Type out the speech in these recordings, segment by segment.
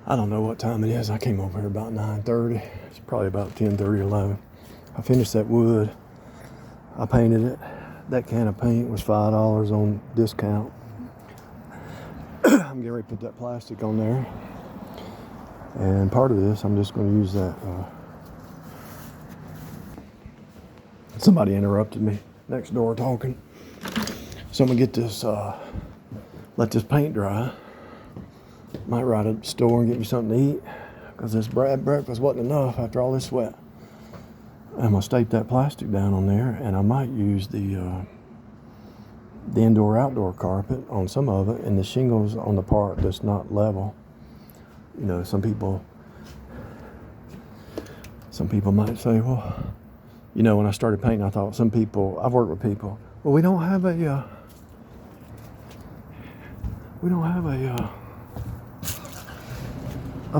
I don't know what time it is. I came over here about 9:30. It's probably about 10:30 or 11. I finished that wood. I painted it. That can of paint was $5 on discount. I'm getting ready to put that plastic on there. And part of this, I'm just going to use that. Somebody interrupted me next door talking. So I'm going to get this, let this paint dry. Might ride to the store and get me something to eat, because this breakfast wasn't enough after all this sweat. I'm going to staple that plastic down on there, and I might use the indoor-outdoor carpet on some of it, and the shingles on the part that's not level. You know, some people might say, well, you know, when I started painting, I thought I've worked with people, well, we don't have a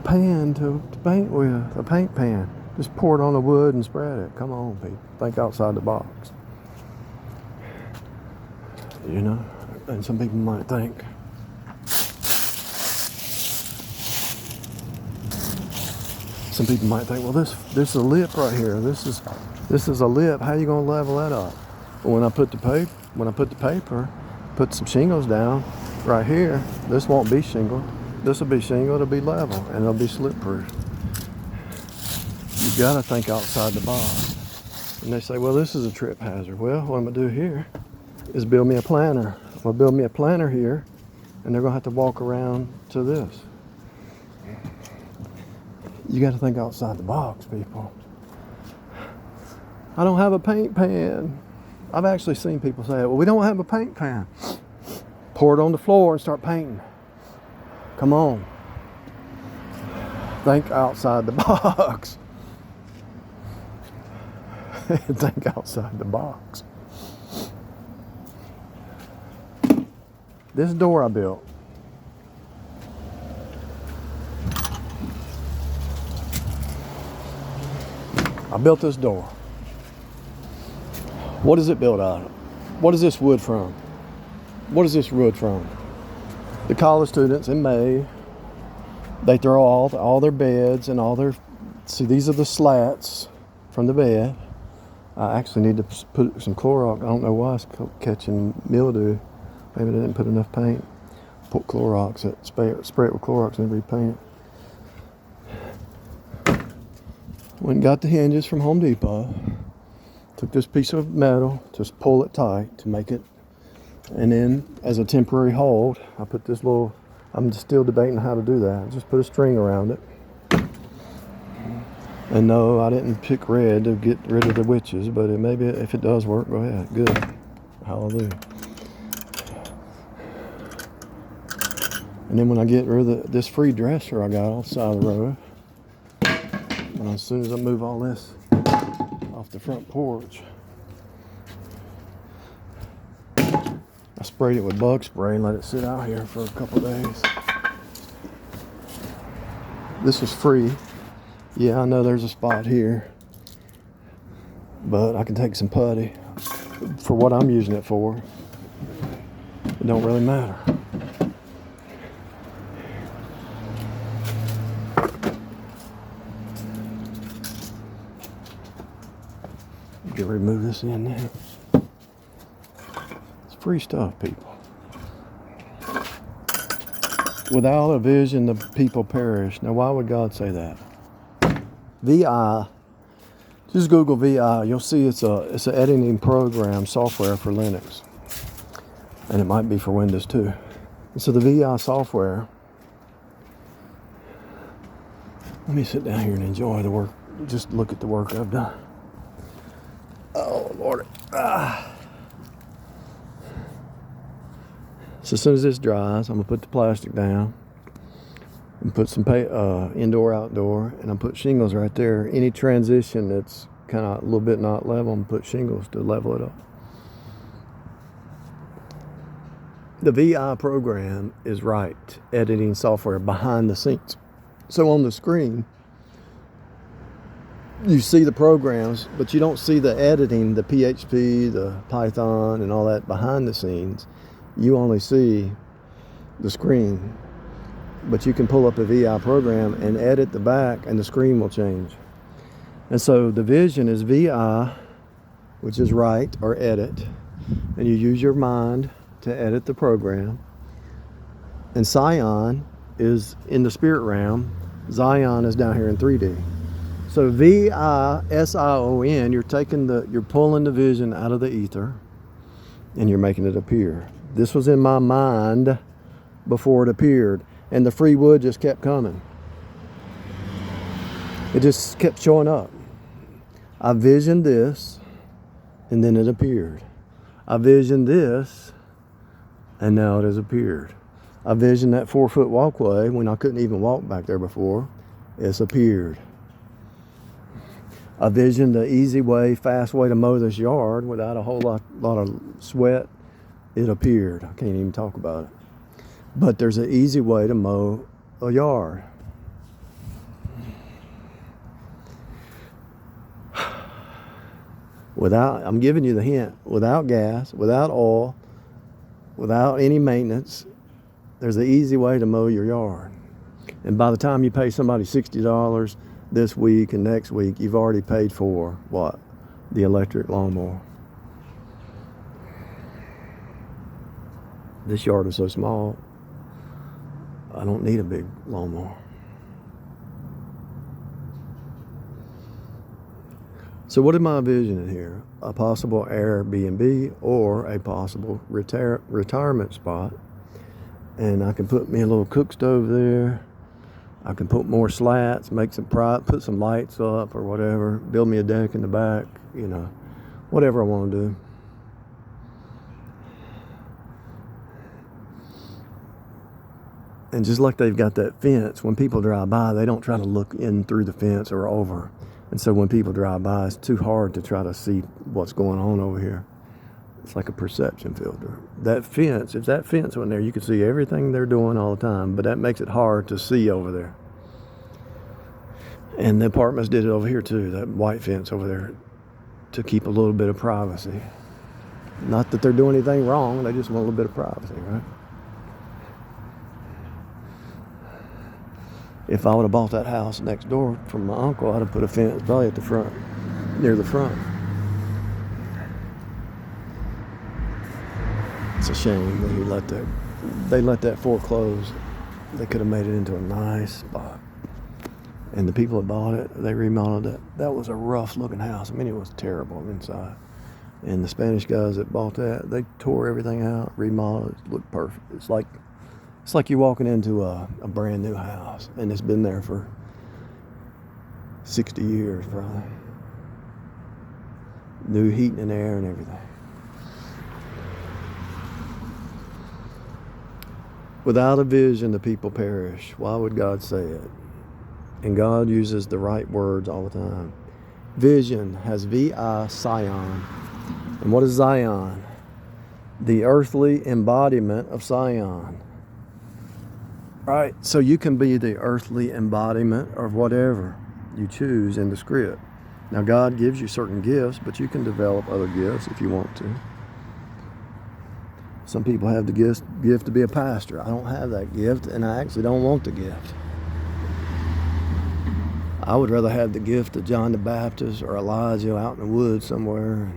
pan to paint with, a paint pan. Just pour it on the wood and spread it. Come on, people. Think outside the box. You know? And some people might think, well, this is a lip right here. This is a lip. How you gonna level that up? Well, when I put the paper, put some shingles down right here. This won't be shingled. This will be shingled. It'll be level and it'll be slip proof. You gotta think outside the box. And they say, well, this is a trip hazard. Well, what I'm gonna do here is build me a planter. I'm gonna build me a planter here, and they're gonna have to walk around to this. You gotta think outside the box, people. I don't have a paint pan. I've actually seen people say, well, we don't have a paint pan. Pour it on the floor and start painting. Come on. Think outside the box. Think outside the box. This door I built. I built this door. What is it built out of? What is this wood from? What is this wood from? The college students in May, they throw all their beds and all their, see, these are the slats from the bed. I actually need to put some Clorox. I don't know why it's catching mildew. Maybe they didn't put enough paint. Put Clorox, spray it with Clorox and repaint it. Went and got the hinges from Home Depot. Took this piece of metal, just pull it tight to make it. And then as a temporary hold, I put this little, I'm still debating how to do that. Just put a string around it. And no, I didn't pick red to get rid of the witches, but maybe if it does work, go ahead. Good. Hallelujah. And then when I get rid of this free dresser I got off the side of the road, and as soon as I move all this off the front porch, I sprayed it with bug spray and let it sit out here for a couple days. This was free. Yeah, I know there's a spot here, but I can take some putty for what I'm using it for. It don't really matter. Get ready to move this in now. It's free stuff, people. Without a vision, the people perish. Now, why would God say that? VI, just Google VI. You'll see it's an editing program, software for Linux. And it might be for Windows too. And so the VI software, let me sit down here and enjoy the work. Just look at the work I've done. Oh, Lord. So as soon as this dries, I'm going to put the plastic down and put some indoor, outdoor, and I'll put shingles right there. Any transition that's kind of a little bit not level, I'm going to put shingles to level it up. The VI program is right editing software behind the scenes. So on the screen, you see the programs, but you don't see the editing, the PHP, the Python, and all that behind the scenes. You only see the screen. but you can pull up a VI program and edit the back and the screen will change. And so the vision is VI, which is write or edit, and you use your mind to edit the program. And Scion is in the spirit realm. Zion is down here in 3D. So VISION, you're pulling the vision out of the ether and you're making it appear. This was in my mind before it appeared, and the free wood just kept coming. It just kept showing up. I visioned this, and then it appeared. I visioned this, and now it has appeared. I visioned that 4-foot walkway when I couldn't even walk back there before. It's appeared. I visioned the easy way, fast way to mow this yard without a whole lot of sweat. It appeared. I can't even talk about it. But there's an easy way to mow a yard. I'm giving you the hint, without gas, without oil, without any maintenance, there's an easy way to mow your yard. And by the time you pay somebody $60 this week and next week, you've already paid for what? The electric lawnmower. This yard is so small, I don't need a big lawnmower. So what am I envisioning here? A possible Airbnb or a possible retirement spot. And I can put me a little cook stove there. I can put more slats, make some put some lights up or whatever, build me a deck in the back, whatever I want to do. And just like they've got that fence, when people drive by, they don't try to look in through the fence or over. And so when people drive by, it's too hard to try to see what's going on over here. It's like a perception filter. That fence, if that fence went there, you could see everything they're doing all the time, but that makes it hard to see over there. And the apartments did it over here too, that white fence over there, to keep a little bit of privacy. Not that they're doing anything wrong, they just want a little bit of privacy, right? If I would have bought that house next door from my uncle, I'd have put a fence probably at the front, near the front. It's a shame that they let that foreclose. They could have made it into a nice spot. And the people that bought it, they remodeled it. That was a rough looking house. I mean, it was terrible inside. And the Spanish guys that bought that, they tore everything out, remodeled it, looked perfect. It's like you're walking into a brand new house, and it's been there for 60 years probably. New heating and air and everything. Without a vision, the people perish. Why would God say it? And God uses the right words all the time. Vision has V-I, Scion. And what is Zion? The earthly embodiment of Scion. Right? So you can be the earthly embodiment of whatever you choose in the script. Now God gives you certain gifts, but you can develop other gifts if you want to. Some people have the gift to be a pastor. I don't have that gift, and I actually don't want the gift. I would rather have the gift of John the Baptist or Elijah out in the woods somewhere.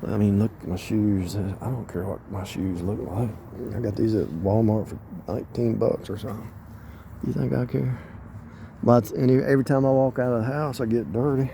I mean, look at my shoes. I don't care what my shoes look like. I got these at Walmart for $19 or something. You think I care? But every time I walk out of the house, I get dirty.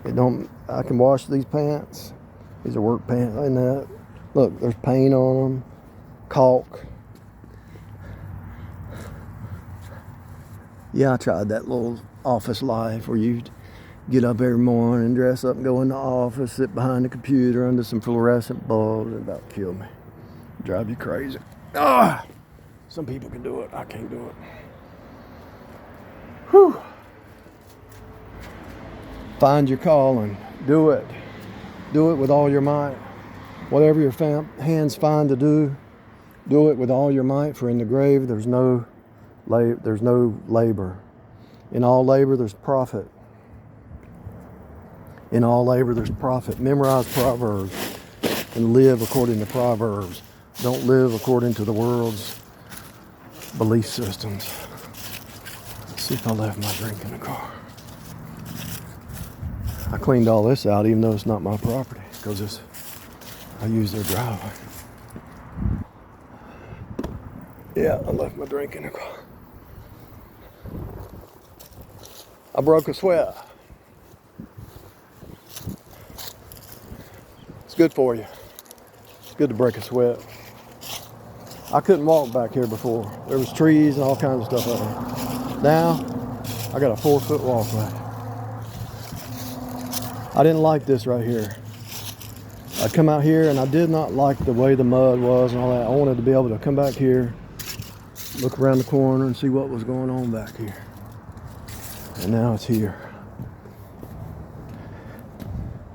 I can wash these pants. These are work pants. Ain't that? Look, there's paint on them, caulk. Yeah, I tried that little office life where you get up every morning, dress up and go in the office, sit behind the computer under some fluorescent bulbs. It about killed me. Drive you crazy. Some people can do it. I can't do it. Whew. Find your calling. Do it. Do it with all your might. Whatever your hands find to do, do it with all your might. For in the grave there's no labor. In all labor there's profit. In all labor there's profit. Memorize Proverbs and live according to Proverbs. Don't live according to the world's belief systems. Let's see if I left my drink in the car. I cleaned all this out even though it's not my property because I use their driveway. Yeah, I left my drink in the car. I broke a sweat. It's good for you. It's good to break a sweat. I couldn't walk back here before. There was trees and all kinds of stuff out here. Now, I got a 4-foot walkway. I didn't like this right here. I come out here and I did not like the way the mud was and all that. I wanted to be able to come back here, look around the corner and see what was going on back here. And now it's here.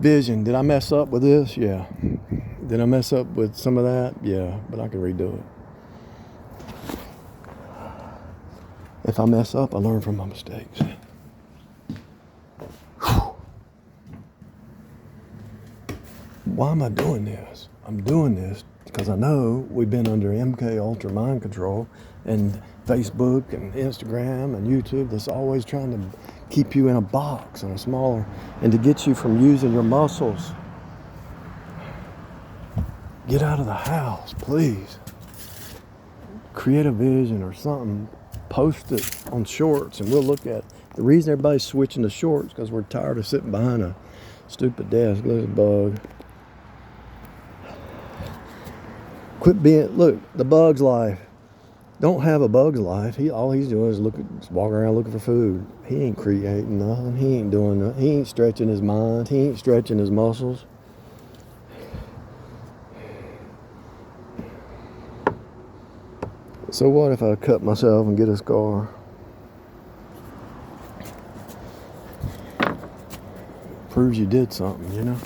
Vision, did I mess up with this? Yeah. Did I mess up with some of that? Yeah, but I can redo it. If I mess up, I learn from my mistakes. Whew. Why am I doing this? I'm doing this because I know we've been under MK Ultra mind control and Facebook and Instagram and YouTube that's always trying to keep you in a box and a smaller, and to get you from using your muscles. Get out of the house, please. Create a vision or something. Post it on shorts and we'll look at it. The reason everybody's switching to shorts because we're tired of sitting behind a stupid desk. Look at the bug. Quit being, look, the bug's life. Don't have a bug's life. All he's doing is walking around looking for food. He ain't creating nothing. He ain't doing nothing. He ain't stretching his mind. He ain't stretching his muscles. So what if I cut myself and get a scar? Proves you did something, you know?